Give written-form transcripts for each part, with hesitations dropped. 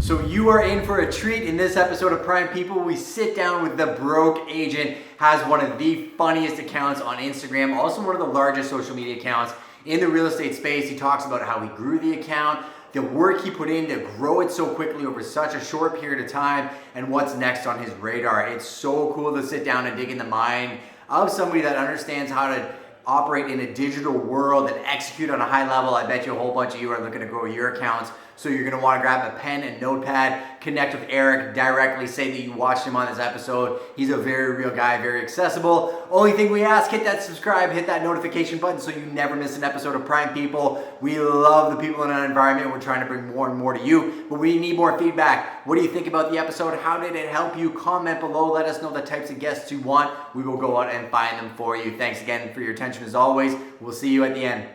So you are in for a treat. In this episode of Prime People, we sit down with the broke agent, has one of the funniest accounts on Instagram, also one of the largest social media accounts in the real estate space. He talks about how he grew the account, the work he put in to grow it so quickly over such a short period of time, and what's next on his radar. It's so cool to sit down and dig in the mind of somebody that understands how to operate in a digital world and execute on a high level. I bet you a whole bunch of you are looking to grow your accounts. So you're gonna wanna grab a pen and notepad, connect with Eric directly, say that you watched him on this episode. He's a very real guy, very accessible. Only thing we ask, hit that subscribe, hit that notification button so you never miss an episode of Prime People. We love the people in our environment. We're trying to bring more and more to you, but we need more feedback. What do you think about the episode? How did it help you? Comment below, let us know the types of guests you want. We will go out and find them for you. Thanks again for your attention as always. We'll see you at the end.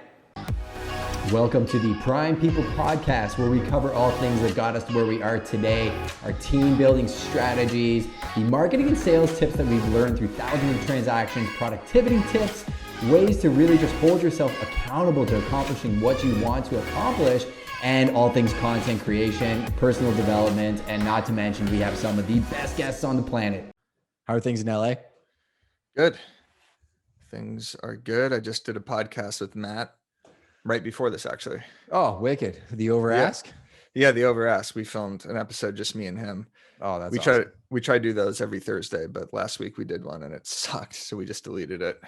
Welcome to the Prime People podcast, where we cover all things that got us to where we are today, our team building strategies, the marketing and sales tips that we've learned through thousands of transactions, productivity tips, ways to really just hold yourself accountable to accomplishing what you want to accomplish, and all things content creation, personal development, and not to mention we have some of the best guests on the planet. How are things in LA? Good. Things are good. I just did a podcast with Matt right before this, actually. Oh, wicked. The over ask? Yeah, the over ask. We filmed an episode, just me and him. Oh, that's awesome. We try to do those every Thursday, but last week we did one and it sucked, so we just deleted it.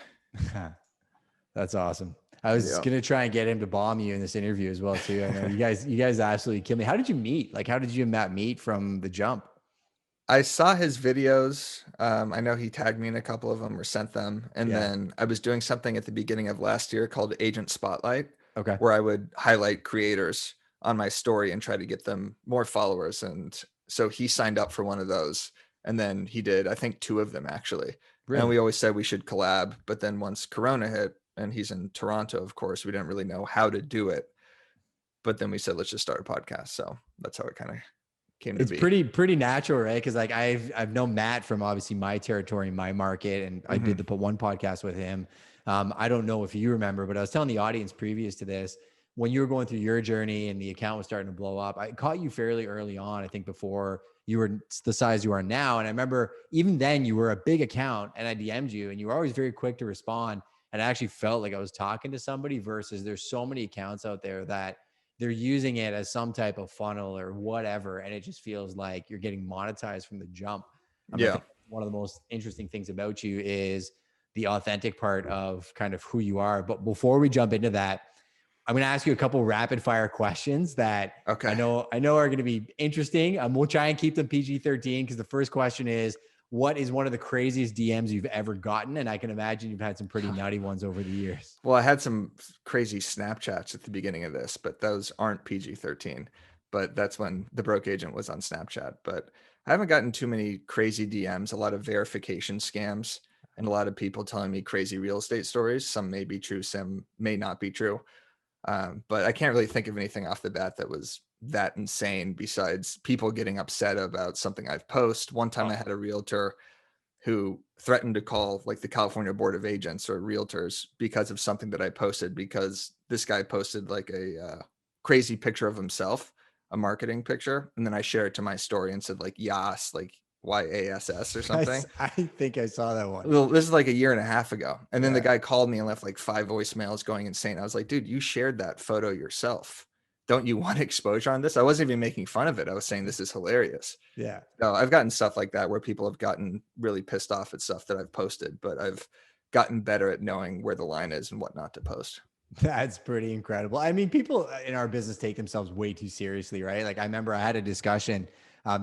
That's awesome. I was gonna try and get him to bomb you in this interview as well too. I know you guys absolutely killed me. How did you meet? Like, how did you and Matt meet from the jump? I saw his videos. I know he tagged me in a couple of them or sent them. And then I was doing something at the beginning of last year called Agent Spotlight. Okay. Where I would highlight creators on my story and try to get them more followers. And so he signed up for one of those. And then he did, I think, 2 of them actually. Really? And we always said we should collab. But then once Corona hit, and he's in Toronto, of course, we didn't really know how to do it. But then we said, let's just start a podcast. So that's how it kind of came to be. It's pretty natural, right? Because like I've known Matt from obviously my territory, my market, and I did the one podcast with him. I don't know if you remember, but I was telling the audience previous to this, when you were going through your journey and the account was starting to blow up, I caught you fairly early on, I think before you were the size you are now. And I remember even then you were a big account and I DM'd you and you were always very quick to respond. And I actually felt like I was talking to somebody versus there's so many accounts out there that they're using it as some type of funnel or whatever. And it just feels like you're getting monetized from the jump. I think one of the most interesting things about you is the authentic part of kind of who you are. But before we jump into that, I'm going to ask you a couple rapid fire questions that I know are going to be interesting. We'll try and keep them PG-13 because the first question is, what is one of the craziest DMs you've ever gotten? And I can imagine you've had some pretty nutty ones over the years. Well, I had some crazy Snapchats at the beginning of this, but those aren't PG-13. But that's when the broke agent was on Snapchat. But I haven't gotten too many crazy DMs, a lot of verification scams, and a lot of people telling me crazy real estate stories. Some may be true, some may not be true. But I can't really think of anything off the bat that was that insane besides people getting upset about something I've posted. One time I had a realtor who threatened to call like the California Board of Agents or realtors because of something that I posted, because this guy posted like a crazy picture of himself, a marketing picture. And then I shared it to my story and said like, Yas, like YASS or something. I think I saw that one. Well, this is like a year and a half ago. And then the guy called me and left like 5 voicemails going insane. I was like, dude, you shared that photo yourself. Don't you want exposure on this? I wasn't even making fun of it. I was saying this is hilarious. Yeah. No, I've gotten stuff like that where people have gotten really pissed off at stuff that I've posted, but I've gotten better at knowing where the line is and what not to post. That's pretty incredible. I mean, people in our business take themselves way too seriously, right? Like I remember I had a discussion.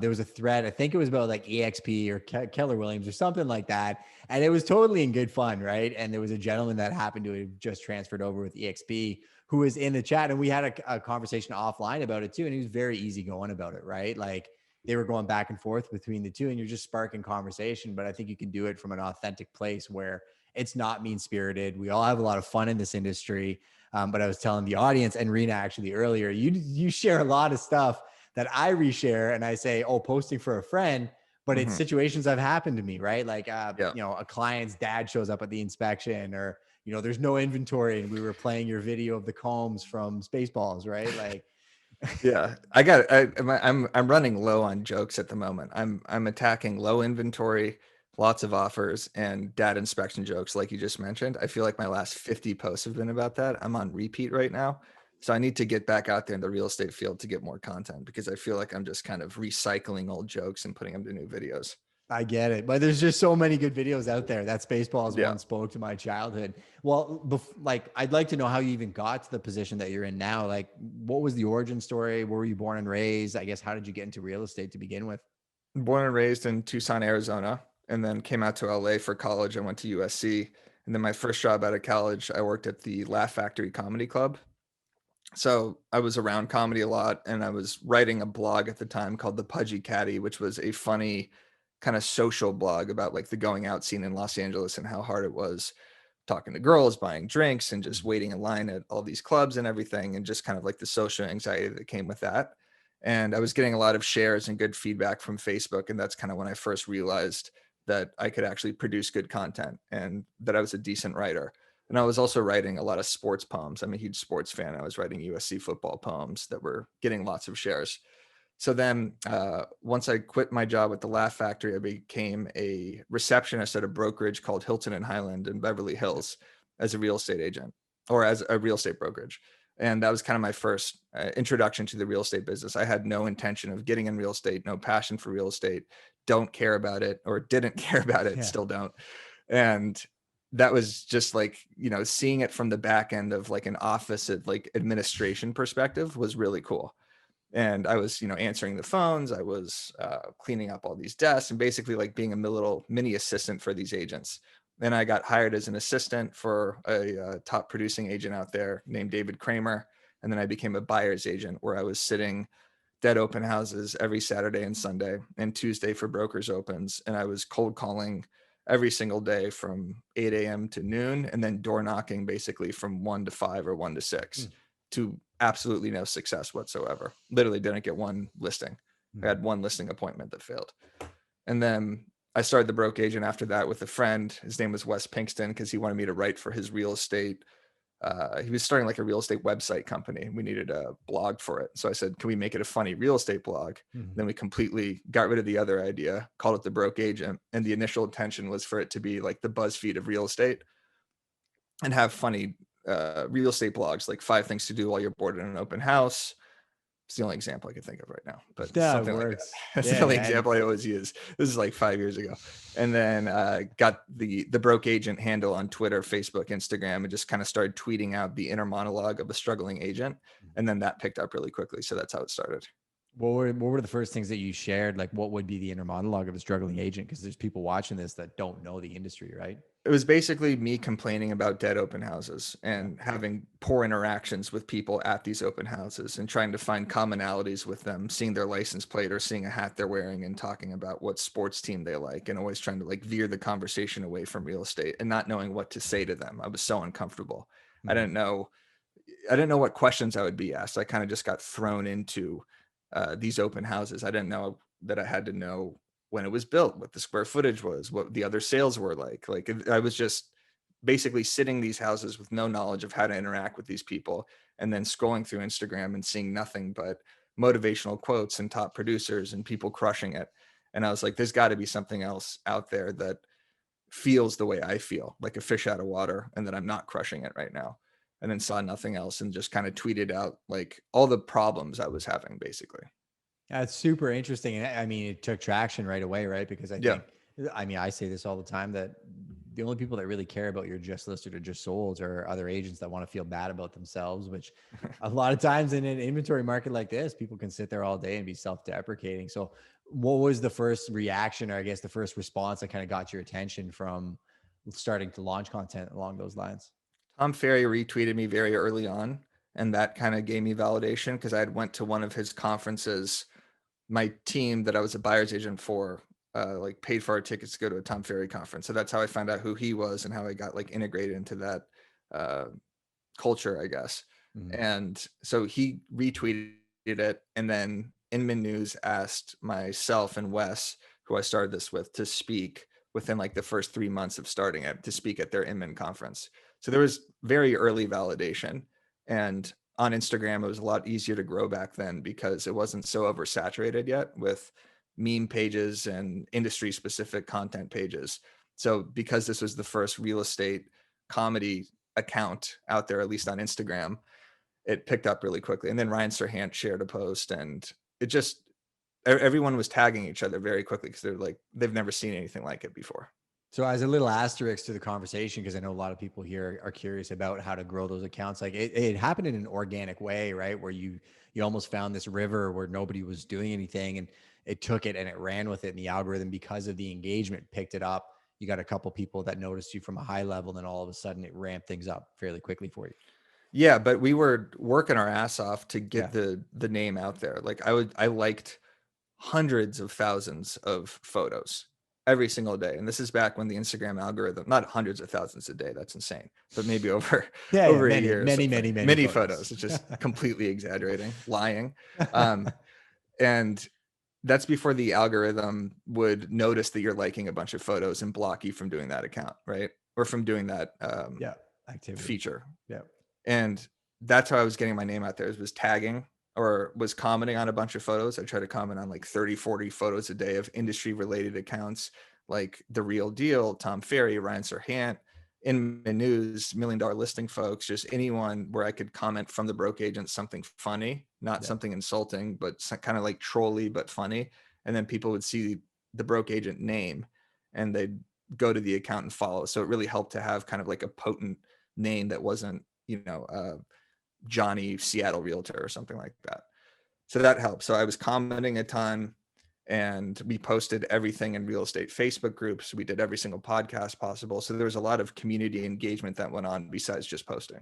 There was a thread, I think it was about like EXP or Keller Williams or something like that. And it was totally in good fun, right? And there was a gentleman that happened to have just transferred over with EXP who was in the chat. And we had a conversation offline about it too. And he was very easygoing about it, right? Like they were going back and forth between the two and you're just sparking conversation. But I think you can do it from an authentic place where it's not mean-spirited. We all have a lot of fun in this industry. But I was telling the audience and Rena actually earlier, you share a lot of stuff that I reshare and I say, oh, posting for a friend, but it's situations that have happened to me, right? Like, you know, a client's dad shows up at the inspection or, you know, there's no inventory and we were playing your video of the combs from Spaceballs, right? Like Yeah, I'm running low on jokes at the moment. I'm attacking low inventory, lots of offers, and dad inspection jokes like you just mentioned. I feel like my last 50 posts have been about that. I'm on repeat right now. So I need to get back out there in the real estate field to get more content because I feel like I'm just kind of recycling old jokes and putting them to new videos. I get it, but there's just so many good videos out there. That Spaceballs Yeah. one spoke to my childhood. Well, like I'd like to know how you even got to the position that you're in now. Like, what was the origin story? Where were you born and raised? I guess how did you get into real estate to begin with? Born and raised in Tucson, Arizona, and then came out to LA for college. I went to USC. And then my first job out of college, I worked at the Laugh Factory Comedy Club. So I was around comedy a lot, and I was writing a blog at the time called The Pudgy Caddy, which was a funny kind of social blog about like the going out scene in Los Angeles and how hard it was talking to girls, buying drinks, and just waiting in line at all these clubs and everything, and just kind of like the social anxiety that came with that. And I was getting a lot of shares and good feedback from Facebook. And that's kind of when I first realized that I could actually produce good content and that I was a decent writer. And I was also writing a lot of sports poems. I'm a huge sports fan. I was writing USC football poems that were getting lots of shares. So then, once I quit my job at the Laugh Factory, I became a receptionist at a brokerage called Hilton and Highland in Beverly Hills as a real estate agent or as a real estate brokerage. And that was kind of my first introduction to the real estate business. I had no intention of getting in real estate, no passion for real estate, don't care about it, or didn't care about it, Yeah. still don't. And that was just like, seeing it from the back end of like an office at like administration perspective was really cool. And I was, answering the phones. I was cleaning up all these desks and basically like being a little mini assistant for these agents. Then I got hired as an assistant for a top producing agent out there named David Kramer. And then I became a buyer's agent where I was sitting dead open houses every Saturday and Sunday and Tuesday for brokers opens. And I was cold calling every single day from 8 a.m. to noon and then door knocking basically from 1 to 5 or 1 to 6 to absolutely no success whatsoever. Literally didn't get one listing. I had one listing appointment that failed. And then I started the broke agent after that with a friend. His name was Wes Pinkston because he wanted me to write for his real estate. He was starting like a real estate website company. We needed a blog for it. So I said, can we make it a funny real estate blog? Then we completely got rid of the other idea, called it the broke agent. And the initial intention was for it to be like the BuzzFeed of real estate and have funny real estate blogs, like 5 things to do while you're bored in an open house. It's the only example I can think of right now, but Yeah, it something like that. works. That's the Yeah, only and example I always use. This is like 5 years ago. And then got the broke agent handle on Twitter, Facebook, Instagram, and just kind of started tweeting out the inner monologue of a struggling agent. And then that picked up really quickly. So that's how it started. what were the first things that you shared? Like, what would be the inner monologue of a struggling agent? Because there's people watching this that don't know the industry, right? It was basically me complaining about dead open houses Yeah. and having poor interactions with people at these open houses and trying to find commonalities with them, seeing their license plate or seeing a hat they're wearing and talking about what sports team they like and always trying to like veer the conversation away from real estate and not knowing what to say to them. I was so uncomfortable. I Mhm. didn't know I didn't know what questions I would be asked. I kind of just got thrown into these open houses. I didn't know that I had to know when it was built, what the square footage was, what the other sales were like. I was just basically sitting these houses with no knowledge of how to interact with these people, and then scrolling through Instagram and seeing nothing but motivational quotes and top producers and people crushing it. And I was like, there's got to be something else out there that feels the way I feel, like a fish out of water, and that I'm not crushing it right now. And then saw nothing else and just kind of tweeted out like all the problems I was having basically. That's super interesting. And I mean, it took traction right away, right? Because Yeah. I mean, I say this all the time that the only people that really care about your just listed or just sold are other agents that want to feel bad about themselves, which a lot of times in an inventory market like this, people can sit there all day and be self deprecating. So, what was the first reaction, or I guess the first response that kind of got your attention from starting to launch content along those lines? Tom Ferry retweeted me very early on, and that kind of gave me validation because I had went to one of his conferences. My team that I was a buyer's agent for, like paid for our tickets to go to a Tom Ferry conference. So that's how I found out who he was and how I got like integrated into that uh, culture, I guess. Mhm. And so he retweeted it, and then Inman News asked myself and Wes, who I started this with, to speak within like the first 3 months of starting it, to speak at their Inman conference. So there was very early validation, and on Instagram, it was a lot easier to grow back then because it wasn't so oversaturated yet with meme pages and industry specific content pages. So because this was the first real estate comedy account out there, at least on Instagram, it picked up really quickly. And then Ryan Serhant shared a post, and it just everyone was tagging each other very quickly because they're like, they've never seen anything like it before. So as a little asterisk to the conversation, because I know a lot of people here are curious about how to grow those accounts. Like it happened in an organic way, right? Where you almost found this river where nobody was doing anything, and it took it and it ran with it. And the algorithm, because of the engagement, picked it up. You got a couple people that noticed you from a high level, and then all of a sudden it ramped things up fairly quickly for you. Yeah, but we were working our ass off to get Yeah. the name out there. Like I liked hundreds of thousands of photos every single day. And this is back when the Instagram algorithm, not hundreds of thousands a day, that's insane, but maybe over Yeah, over a many, year or many, something. many, many Many photos. photos. It's just completely exaggerating, lying. And that's before the algorithm would notice that you're liking a bunch of photos and block you from doing that account, right? Or from doing that Yeah, activity. feature. Yeah. And that's how I was getting my name out there, was tagging or was commenting on a bunch of photos. I try to comment on like 30, 40 photos a day of industry related accounts like The Real Deal, Tom Ferry, Ryan Serhant, In My News, $1 Million Listing folks, just anyone where I could comment from the broke agent something funny, not Yeah. something insulting, but kind of like trolly, but funny. And then people would see the broke agent name and they'd go to the account and follow. So it really helped to have kind of like a potent name that wasn't, Johnny Seattle Realtor or something like that. So that helped. So I was commenting a ton, and we posted everything in real estate Facebook groups. We did every single podcast possible. So there was a lot of community engagement that went on besides just posting.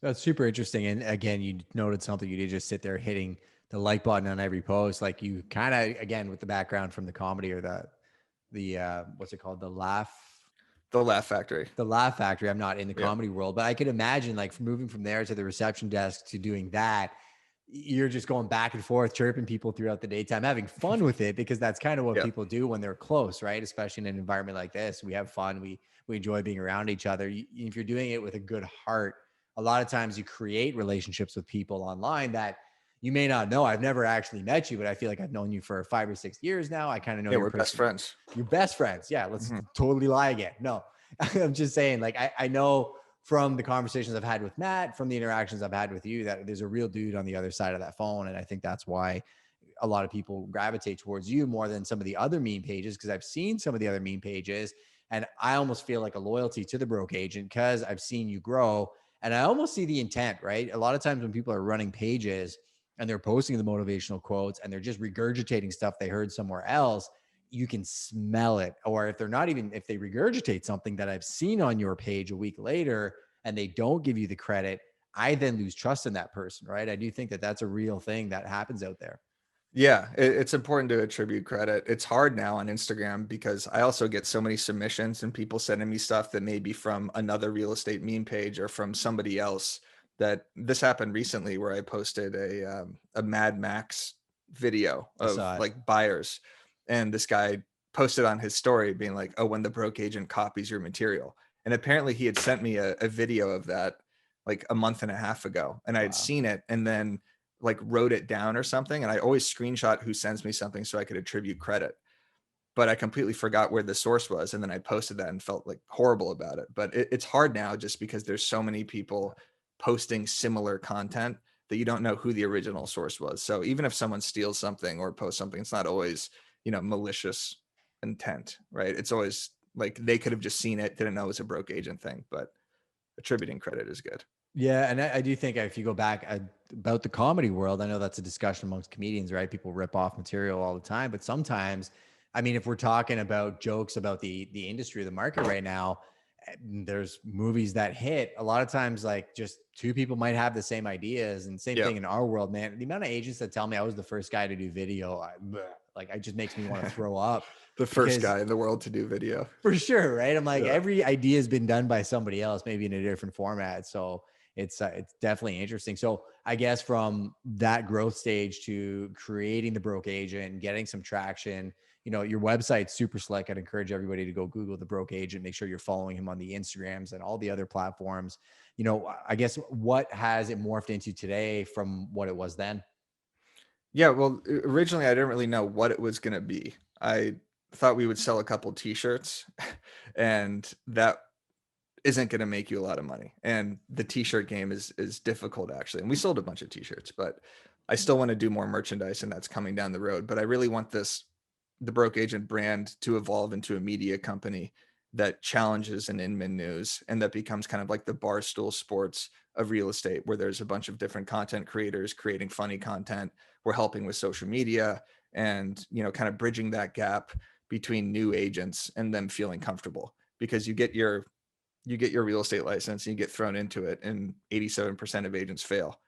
That's super interesting. And again, you noted something. You did just sit there hitting the like button on every post. Like you kind of, again, with the background from the comedy or the what's it called? The Laugh Factory. The Laugh Factory. I'm not in the Yeah. comedy world, but I could imagine like moving from there to the reception desk to doing that. You're just going back and forth, chirping people throughout the daytime, having fun with it, because that's kind of what Yeah. people do when they're close, right? Especially in an environment like this, we have fun. We enjoy being around each other. If you're doing it with a good heart, a lot of times you create relationships with people online that you may not know. I've never actually met you, but I feel like I've known you for 5 or 6 years now. I kind of know Yeah, your we're best friends. You're best friends. Yeah, let's totally lie again. No, I'm just saying, like, I know from the conversations I've had with Matt, from the interactions I've had with you, that there's a real dude on the other side of that phone. And I think that's why a lot of people gravitate towards you more than some of the other meme pages, because I've seen some of the other meme pages and I almost feel like a loyalty to the broke agent because I've seen you grow. And I almost see the intent, right? A lot of times when people are running pages and they're posting the motivational quotes and they're just regurgitating stuff they heard somewhere else, you can smell it. Or if they're not even, if they regurgitate something that I've seen on your page a week later and they don't give you the credit, I then lose trust in that person, right? I do think that that's a real thing that happens out there. Yeah, it's important to attribute credit. It's hard now on Instagram because I also get so many submissions and people sending me stuff that may be from another real estate meme page or from somebody else. That this happened recently where I posted a Mad Max video I of saw it. like buyers, and this guy posted on his story being like, "Oh, when the broke agent copies your material," and apparently he had sent me a video of that like a month and a half ago, and I had Wow. seen it, and then like wrote it down or something. And I always screenshot who sends me something so I could attribute credit, but I completely forgot where the source was. And then I posted that and felt like horrible about it. But it's hard now just because there's so many people posting similar content that you don't know who the original source was. So even if someone steals something or posts something, it's not always, malicious intent, right? It's always like they could have just seen it, didn't know it was a broke agent thing, but attributing credit is good. Yeah, and I do think if you go back about the comedy world, I know that's a discussion amongst comedians, right? People rip off material all the time, but sometimes, I mean, if we're talking about jokes about the industry or the market right now, there's movies that hit. A lot of times, like just two people might have the same ideas, and same thing in our world, man. The amount of agents that tell me I was the first guy to do video, it just makes me want to throw up. The first Because guy in the world to do video. for sure, right? I'm like, Yeah. every idea has been done by somebody else, maybe in a different format. So it's definitely interesting. So I guess from that growth stage to creating the broke agent and getting some traction, your website's super slick. I'd encourage everybody to go Google the broke agent. Make sure you're following him on the Instagrams and all the other platforms. I guess what has it morphed into today from what it was then? Yeah, well, originally I didn't really know what it was going to be. I thought we would sell a couple t-shirts and that isn't going to make you a lot of money. And the t-shirt game is difficult actually. And we sold a bunch of t-shirts, but I still want to do more merchandise and that's coming down the road. But I really want the Broke Agent brand to evolve into a media company that challenges an Inman News and that becomes kind of like the Barstool Sports of real estate, where there's a bunch of different content creators creating funny content. We're helping with social media and, kind of bridging that gap between new agents and them feeling comfortable, because you get your real estate license and you get thrown into it and 87% of agents fail.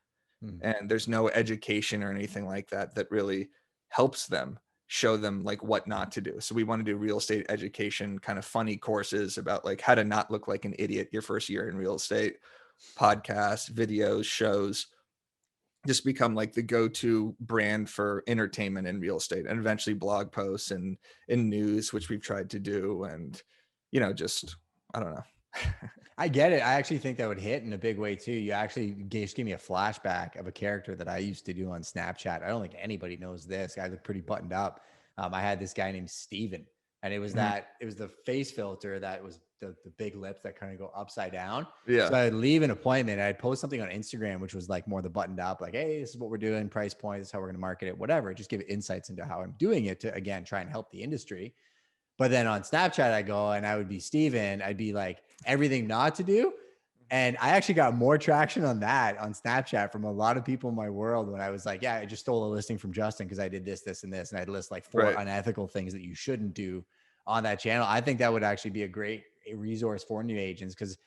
Hmm. And there's no education or anything like that that really helps them show them like what not to do. So we want to do real estate education, kind of funny courses about like how to not look like an idiot your first year in real estate, podcasts, videos, shows, just become like the go-to brand for entertainment in real estate, and eventually blog posts and in news, which we've tried to do. And, just, I don't know. I get it. I actually think that would hit in a big way too. You actually just gave me a flashback of a character that I used to do on Snapchat. I don't think anybody knows this. I look pretty buttoned up. I had this guy named Steven, and it was Mhm. the face filter that was the big lips that kind of go upside down. So Yeah. I'd leave an appointment. I'd post something on Instagram, which was like more the buttoned up, like, hey, this is what we're doing, price point, this is how we're going to market it, whatever. Just give insights into how I'm doing it to, again, try and help the industry. But then on Snapchat, I go and I would be Steven. I'd be like everything not to do. And I actually got more traction on that on Snapchat from a lot of people in my world when I was like, yeah, I just stole a listing from Justin because I did this, this, and this. And I'd list like 4 Right. unethical things that you shouldn't do on that channel. I think that would actually be a great resource for new agents, because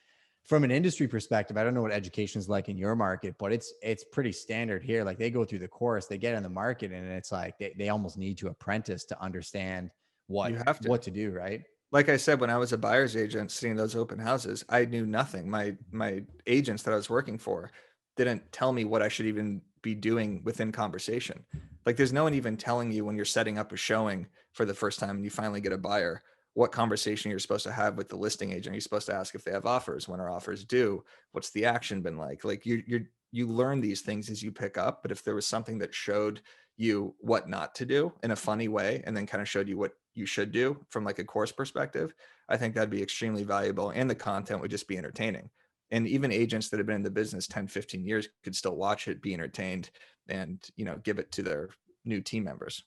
from an industry perspective, I don't know what education is like in your market, but it's pretty standard here. Like they go through the course, they get in the market, and it's like they almost need to apprentice to understand You have to. what to do, right? Like I said, when I was a buyer's agent seeing those open houses, I knew nothing. My agents that I was working for didn't tell me what I should even be doing within conversation. Like there's no one even telling you when you're setting up a showing for the first time and you finally get a buyer, what conversation you're supposed to have with the listing agent. You're supposed to ask if they have offers, when are offers due, what's the action been like. Like you learn these things as you pick up. But if there was something that showed you what not to do in a funny way and then kind of showed you what you should do from like a course perspective, I think that'd be extremely valuable, and the content would just be entertaining. And even agents that have been in the business 10, 15 years could still watch it, be entertained, and give it to their new team members.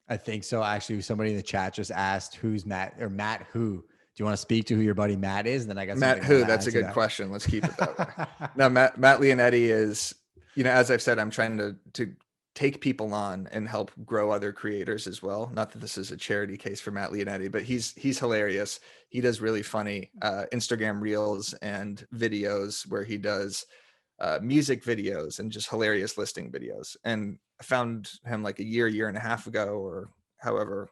I think so. Actually, somebody in the chat just asked who's Matt, or Matt who. Do you want to speak to who your buddy Matt is? And then I got Matt something I want who? to That's add a to good that. question. Let's keep it that way. Now, Matt Leonetti is, as I've said, I'm trying to take people on and help grow other creators as well. Not that this is a charity case for Matt Leonetti, but he's hilarious. He does really funny Instagram reels and videos where he does music videos and just hilarious listing videos. And I found him like a year and a half ago, or however.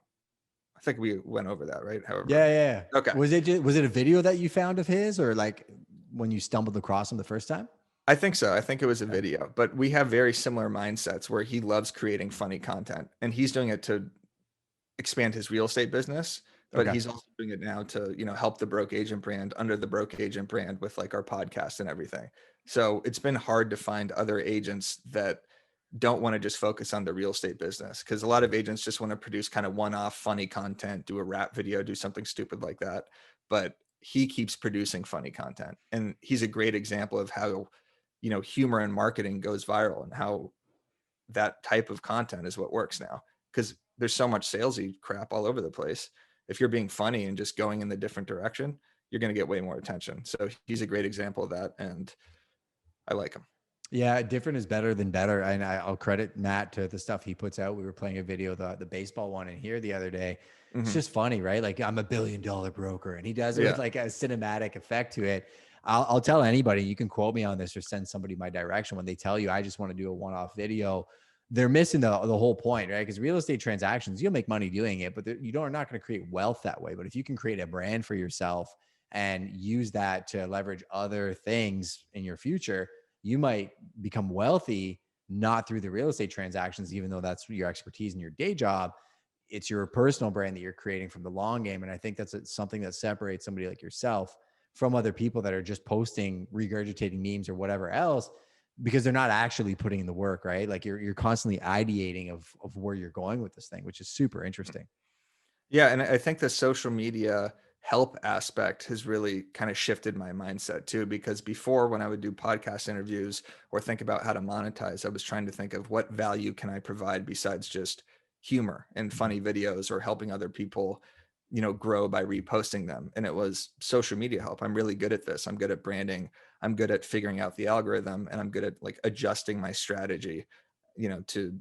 I think we went over that, right? Yeah, However. yeah. Okay. Was it a video that you found of his, or like when you stumbled across him the first time? I think so. I think it was a Okay. video, but we have very similar mindsets where he loves creating funny content and he's doing it to expand his real estate business, but Okay. he's also doing it now to, help the Broke Agent brand under the Broke Agent brand with like our podcast and everything. So it's been hard to find other agents that don't want to just focus on the real estate business, because a lot of agents just want to produce kind of one-off funny content, do a rap video, do something stupid like that. But he keeps producing funny content, and he's a great example of how humor and marketing goes viral, and how that type of content is what works now, because there's so much salesy crap all over the place. If you're being funny and just going in the different direction, you're going to get way more attention. So he's a great example of that, and I like him. Yeah, different is better than better. And I'll credit Matt to the stuff he puts out. We were playing a video, the baseball one in here the other day. It's Hmm. just funny, right? Like, I'm $1 billion broker, and he does it with Yeah. like a cinematic effect to it. I'll tell anybody, you can quote me on this or send somebody my direction when they tell you I just want to do a one-off video. They're missing the whole point, right? Because real estate transactions, you'll make money doing it, but are not going to create wealth that way. But if you can create a brand for yourself and use that to leverage other things in your future, you might become wealthy not through the real estate transactions, even though that's your expertise in your day job. It's your personal brand that you're creating from the long game. And I think that's something that separates somebody like yourself from other people that are just posting, regurgitating memes or whatever else, because they're not actually putting in the work, right? Like you're constantly ideating of where you're going with this thing, which is super interesting. Yeah, and I think the social media help aspect has really kind of shifted my mindset too, because before when I would do podcast interviews or think about how to monetize, I was trying to think of what value can I provide besides just humor and funny videos or helping other people, grow by reposting them. And it was social media help. I'm really good at this. I'm good at branding. I'm good at figuring out the algorithm, and I'm good at like adjusting my strategy, to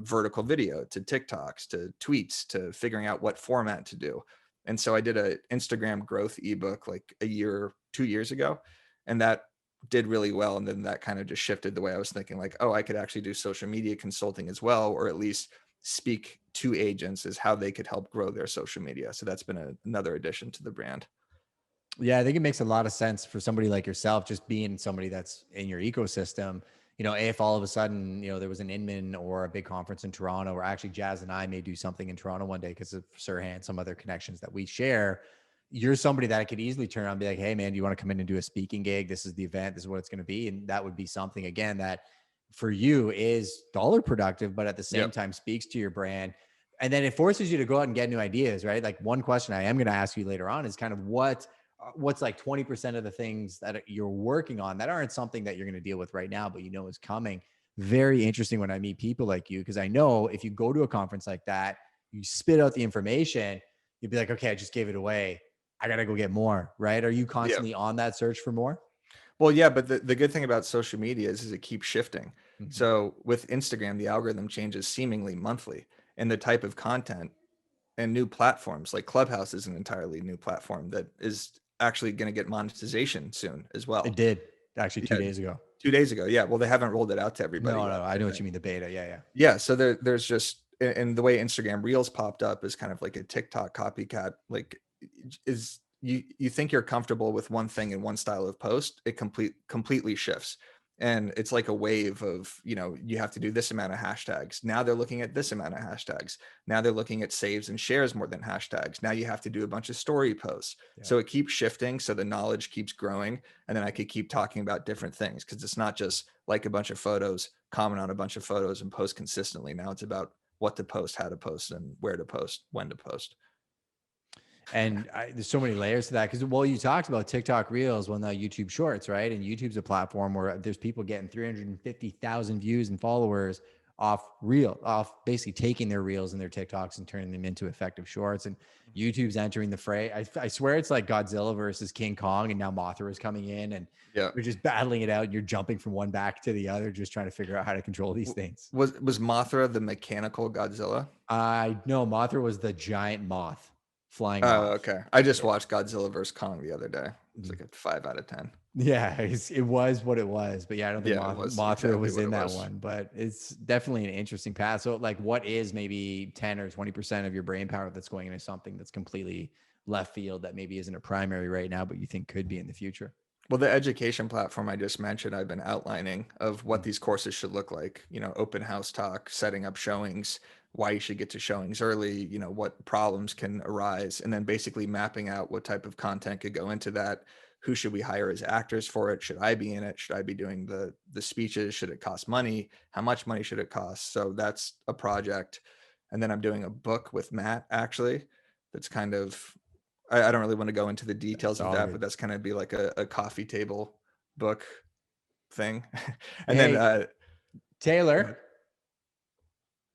vertical video, to TikToks, to tweets, to figuring out what format to do. And so I did a Instagram growth ebook like 2 years ago, and that did really well. And then that kind of just shifted the way I was thinking, like, oh, I could actually do social media consulting as well, or at least speak to agents as how they could help grow their social media. So that's been another addition to the brand. Yeah, I think it makes a lot of sense for somebody like yourself, just being somebody that's in your ecosystem. If all of a sudden, there was an Inman or a big conference in Toronto, or actually Jazz and I may do something in Toronto one day because of Sirhan and some other connections that we share. You're somebody that I could easily turn on and be like, hey man, do you want to come in and do a speaking gig? This is the event. This is what it's going to be. And that would be something, again, that for you is dollar productive, but at the same Yep. time speaks to your brand. And then it forces you to go out and get new ideas, right? Like one question I am going to ask you later on is kind of what's like 20% of the things that you're working on that aren't something that you're going to deal with right now, but is coming. Very interesting when I meet people like you, because I know if you go to a conference like that, you spit out the information, you'd be like, okay, I just gave it away. I got to go get more, right? Are you constantly on that search for more? Well, yeah, but the good thing about social media is it keeps shifting. Mm-hmm. So with Instagram, the algorithm changes seemingly monthly, and the type of content and new platforms like Clubhouse is an entirely new platform that is actually going to get monetization soon as well. It did actually 2 Yeah, days ago. 2 days ago. Yeah. Well, they haven't rolled it out to everybody No, yet. I know what you mean. The beta. Yeah. Yeah. So there's just, and the way Instagram Reels popped up is kind of like a TikTok copycat. Like, is you think you're comfortable with one thing and one style of post, it completely shifts. And it's like a wave of, you have to do this amount of hashtags. Now they're looking at this amount of hashtags. Now they're looking at saves and shares more than hashtags. Now you have to do a bunch of story posts. Yeah. So it keeps shifting. So the knowledge keeps growing. And then I could keep talking about different things, because it's not just like a bunch of photos, comment on a bunch of photos and post consistently. Now it's about what to post, how to post, and where to post, when to post. And there's so many layers to that, because you talked about TikTok Reels, now YouTube Shorts, right? And YouTube's a platform where there's people getting 350,000 views and followers off basically taking their Reels and their TikToks and turning them into effective shorts. And YouTube's entering the fray. I swear it's like Godzilla versus King Kong, and now Mothra is coming in, and we're just battling it out, and you're jumping from one back to the other, just trying to figure out how to control these things. Was Mothra the mechanical Godzilla? No, Mothra was the giant moth. Flying Oh, moth. okay. I just watched Godzilla vs. Kong the other day. It's like a 5 out of 10. Yeah, it was what it was. But yeah, I don't think Mothra exactly was in that one. But it's definitely an interesting path. So like, what is maybe 10 or 20% of your brain power that's going into something that's completely left field, that maybe isn't a primary right now, but you think could be in the future? Well, the education platform I just mentioned, I've been outlining of what these courses should look like, open house talk, setting up showings, why you should get to showings early, what problems can arise, and then basically mapping out what type of content could go into that. Who should we hire as actors for it? Should I be in it? Should I be doing the speeches? Should it cost money? How much money should it cost? So that's a project. And then I'm doing a book with Matt, actually, that's kind of, I don't really want to go into the details of that, but that's kind of be like a coffee table book thing. And then Taylor,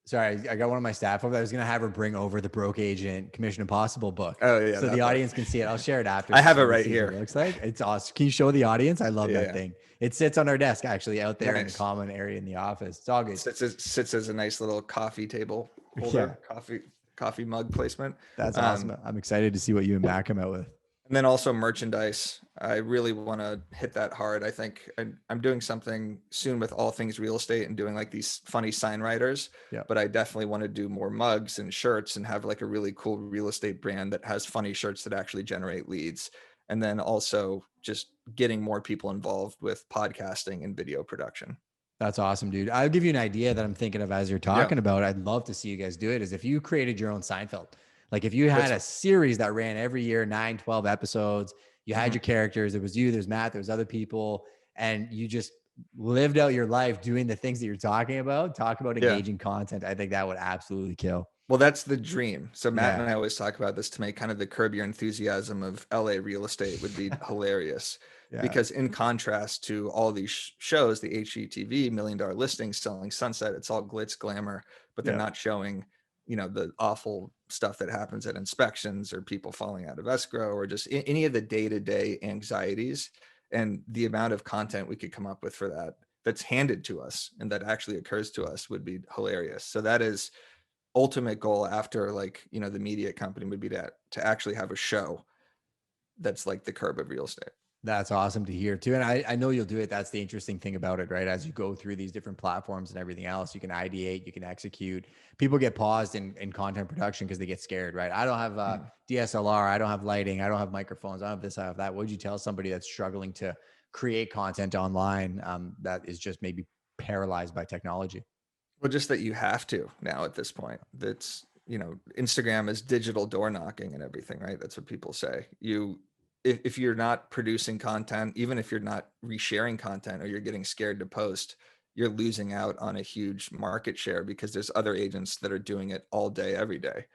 sorry, I got one of my staff over. I was going to have her bring over the Broke Agent Commission Impossible book. Oh yeah, so the audience can see it. I'll share it after. I have it right here. It looks like it's awesome. Can you show the audience? I love that thing. It sits on our desk, actually, out there in the common area in the office. It's all good. Sits as a nice little coffee table holder, coffee mug placement. That's awesome. I'm excited to see what you and Matt come out with. And then also merchandise. I really want to hit that hard. I think I'm doing something soon with all things real estate and doing like these funny sign writers. Yeah. But I definitely want to do more mugs and shirts and have like a really cool real estate brand that has funny shirts that actually generate leads. And then also just getting more people involved with podcasting and video production. That's awesome, dude. I'll give you an idea that I'm thinking of as you're talking about. I'd love to see you guys do it. Is if you created your own Seinfeld. Like if you had a series that ran every year, 9, 12 episodes, You had your characters. It was you, there's Matt, there's other people, and you just lived out your life doing the things that you're talking about. Talk about Yeah. engaging content. I think that would absolutely kill. Well, that's the dream. So Matt and Yeah. I always talk about this to make kind of the Curb Your Enthusiasm of LA real estate would be hilarious. Yeah. Because in contrast to all these shows, the HGTV $1 million listings selling Sunset, it's all glitz glamour, but they're Yeah. not showing, the awful stuff that happens at inspections or people falling out of escrow or just any of the day-to-day anxieties. And the amount of content we could come up with for that that's handed to us and that actually occurs to us would be hilarious. So that is ultimate goal after the media company would be to actually have a show that's like the Curb of real estate. That's awesome to hear too. And I know you'll do it. That's the interesting thing about it, right? As you go through these different platforms and everything else, you can ideate, you can execute. People get paused in content production because they get scared, right? I don't have DSLR, I don't have lighting, I don't have microphones, I don't have this, I have that. What would you tell somebody that's struggling to create content online that is just maybe paralyzed by technology? Well, just that you have to now at this point. That's, Instagram is digital door knocking and everything, right? That's what people say. If you're not producing content, even if you're not resharing content or you're getting scared to post, you're losing out on a huge market share because there's other agents that are doing it all day, every day.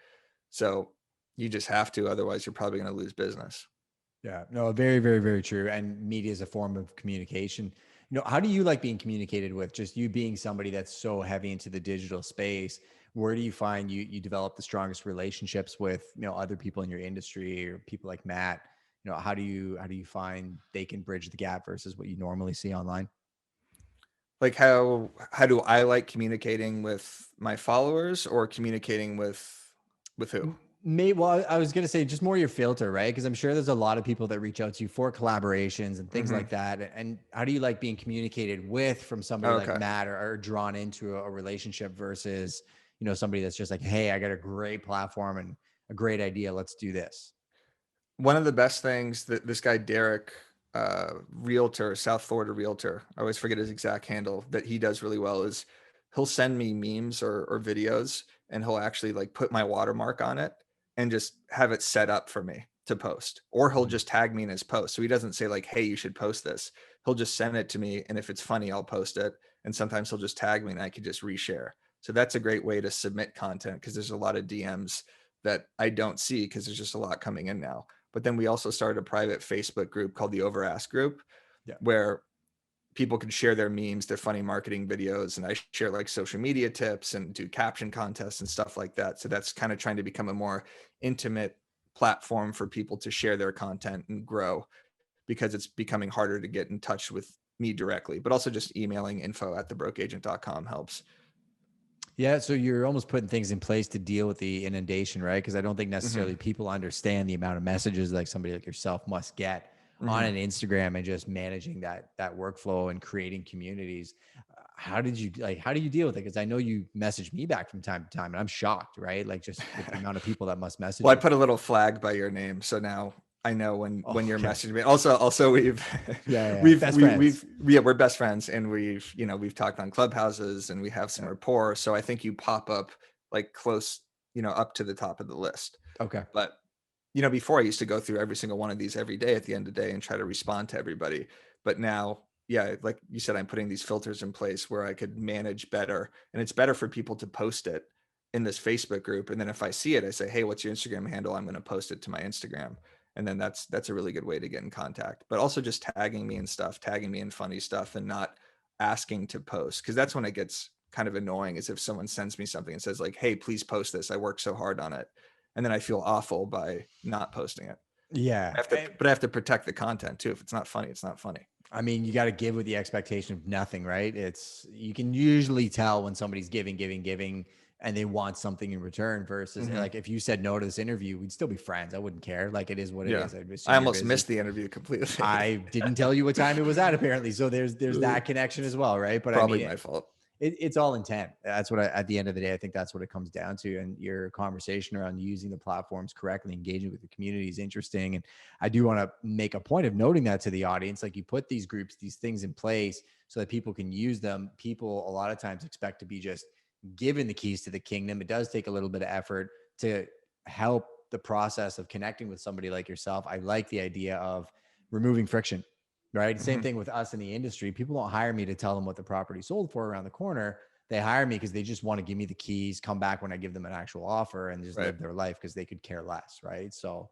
So you just have to, otherwise you're probably going to lose business. Yeah, no, very, very, very true. And media is a form of communication. How do you like being communicated with? Just you being somebody that's so heavy into the digital space, where do you find you develop the strongest relationships with, other people in your industry or people like Matt? How do you find they can bridge the gap versus what you normally see online? Like how do I like communicating with my followers or communicating with who? Maybe, well, I was going to say just more your filter, right? Because I'm sure there's a lot of people that reach out to you for collaborations and things Mm-hmm. like that. And how do you like being communicated with from somebody like Okay. Matt or drawn into a relationship versus, somebody that's just like, hey, I got a great platform and a great idea. Let's do this. One of the best things that this guy Derek, realtor, South Florida realtor, I always forget his exact handle, that he does really well is he'll send me memes or videos and he'll actually like put my watermark on it and just have it set up for me to post, or he'll Mhm. just tag me in his post. So he doesn't say like, hey, you should post this. He'll just send it to me, and if it's funny, I'll post it. And sometimes he'll just tag me and I can just reshare. So that's a great way to submit content, because there's a lot of DMs that I don't see because there's just a lot coming in now. But then we also started a private Facebook group called the Overask group, Yeah. where people can share their memes, their funny marketing videos, and I share like social media tips and do caption contests and stuff like that. So that's kind of trying to become a more intimate platform for people to share their content and grow, because it's becoming harder to get in touch with me directly, but also just emailing info@thebrokeagent.com helps. Yeah, so you're almost putting things in place to deal with the inundation, right? Because I don't think Mm-hmm. necessarily people understand the amount of messages like somebody like yourself must get on Mm-hmm. an Instagram and just managing that workflow and creating communities. How do you deal with it? Because I know you message me back from time to time, and I'm shocked, right? Like just with the amount of people that must message Well, I you. put a little flag by your name, so now I know Oh, when you're okay. messaging me. Also, we've Yeah, yeah, yeah. Best friends. we're best friends, and we've talked on Clubhouses, and we have some Yeah. rapport. So I think you pop up like close, up to the top of the list. Okay. But before I used to go through every single one of these every day at the end of the day and try to respond to everybody. But now, yeah, like you said, I'm putting these filters in place where I could manage better, and it's better for people to post it in this Facebook group. And then if I see it, I say, hey, what's your Instagram handle? I'm going to post it to my Instagram. And then that's a really good way to get in contact. But also just tagging me and stuff, tagging me in funny stuff, and not asking to post. Because that's when it gets kind of annoying, is if someone sends me something and says like, hey, please post this. I worked so hard on it. And then I feel awful by not posting it. Yeah. But I have to protect the content too. If it's not funny, it's not funny. I mean, you got to give with the expectation of nothing, right? You can usually tell when somebody's giving, and they want something in return versus Mm-hmm. like if you said no to this interview, we'd still be friends. I wouldn't care. Like it is what it Yeah. is. I'd I assume you're almost busy. missed the interview completely. I didn't tell you what time it was at apparently. So there's that connection as well, right? But I Probably mean, my fault. it's all intent. That's what at the end of the day, I think that's what it comes down to. And your conversation around using the platforms correctly, engaging with the community is interesting. And I do want to make a point of noting that to the audience. Like you put these groups, these things in place so that people can use them. People a lot of times expect to be just given the keys to the kingdom. It does take a little bit of effort to help the process of connecting with somebody like yourself. I like the idea of removing friction, right? Same thing with us in the industry. People don't hire me to tell them what the property sold for around the corner. They hire me because they just want to give me the keys, come back when I give them an actual offer, and just live their life because they could care less, right? So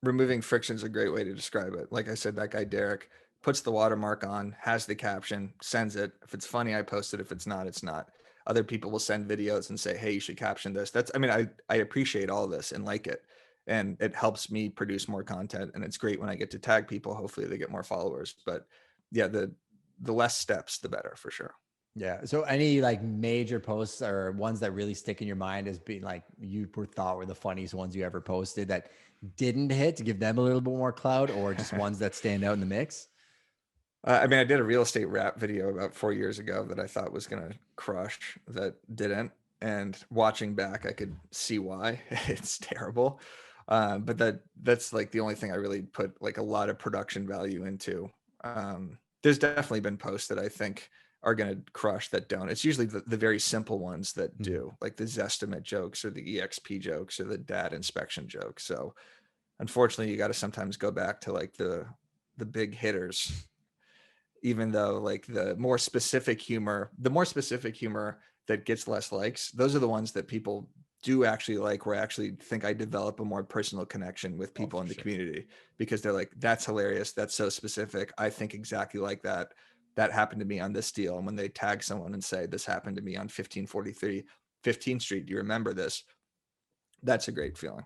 removing friction is a great way to describe it. Like I said, that guy Derek puts the watermark on, has the caption, sends it. If it's funny, I post it. If it's not, it's not. Other people will send videos and say, hey, you should caption this. I appreciate all this and like it. And it helps me produce more content. And it's great when I get to tag people. Hopefully they get more followers. But yeah, the less steps, the better for sure. yeah. So any like major posts or ones that really stick in your mind as being like you thought were the funniest ones you ever posted that didn't hit, to give them a little bit more clout, or just ones that stand out in the mix? I did a real estate rap video about 4 years ago that I thought was going to crush, that didn't. And watching back, I could see why. It's terrible. But that's like the only thing I really put like a lot of production value into. There's definitely been posts that I think are going to crush that don't. It's usually the very simple ones that do, like the Zestimate jokes or the EXP jokes or the dad inspection jokes. So unfortunately, you got to sometimes go back to like the big hitters, even though like the more specific humor that gets less likes, those are the ones that people do actually like, where I actually think I develop a more personal connection with people in the community, because they're like, that's hilarious. That's so specific. I think exactly like that. That happened to me on this deal. And when they tag someone and say, this happened to me on 1543 15th Street, do you remember this? That's a great feeling.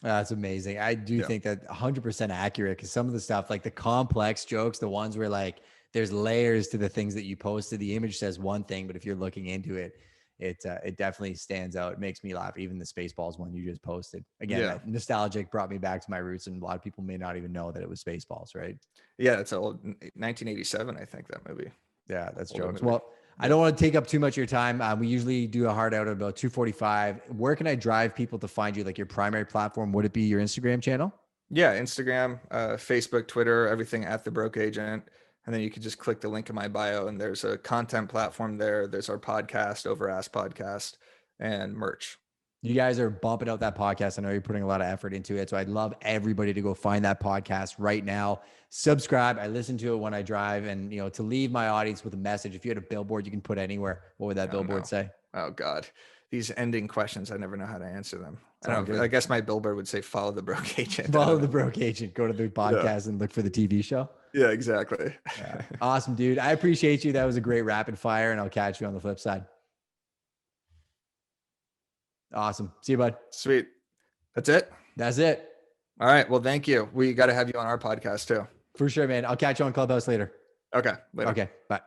That's amazing. I do think that 100% accurate, because some of the stuff, like the complex jokes, the ones where like there's layers to the things that you posted. The image says one thing, but if you're looking into it, it definitely stands out. It makes me laugh. Even the Spaceballs one you just posted. Again, that nostalgic brought me back to my roots, and a lot of people may not even know that it was Spaceballs, right? Yeah, it's old, 1987, I think, that movie. Yeah, that's Older jokes. movie. Well, I don't want to take up too much of your time. We usually do a hard out at about 2:45. Where can I drive people to find you? Like your primary platform, would it be your Instagram channel? Yeah, Instagram, Facebook, Twitter, everything at The Broke Agent. And then you can just click the link in my bio, and there's a content platform there. There's our podcast, Overask Podcast, and merch. You guys are bumping out that podcast. I know you're putting a lot of effort into it. So I'd love everybody to go find that podcast right now. Subscribe. I listen to it when I drive, and to leave my audience with a message. If you had a billboard you can put anywhere, what would that billboard say? Oh God. These ending questions, I never know how to answer them. Good. I guess my billboard would say, follow the Broke Agent. Follow the Broke Agent. Go to the podcast and look for the TV show. Yeah, exactly. Yeah. Awesome, dude. I appreciate you. That was a great rapid fire, and I'll catch you on the flip side. Awesome. See you, bud. Sweet. That's it? That's it. All right. Well, thank you. We got to have you on our podcast too. For sure, man. I'll catch you on Clubhouse later. Okay. Later. Okay. Bye.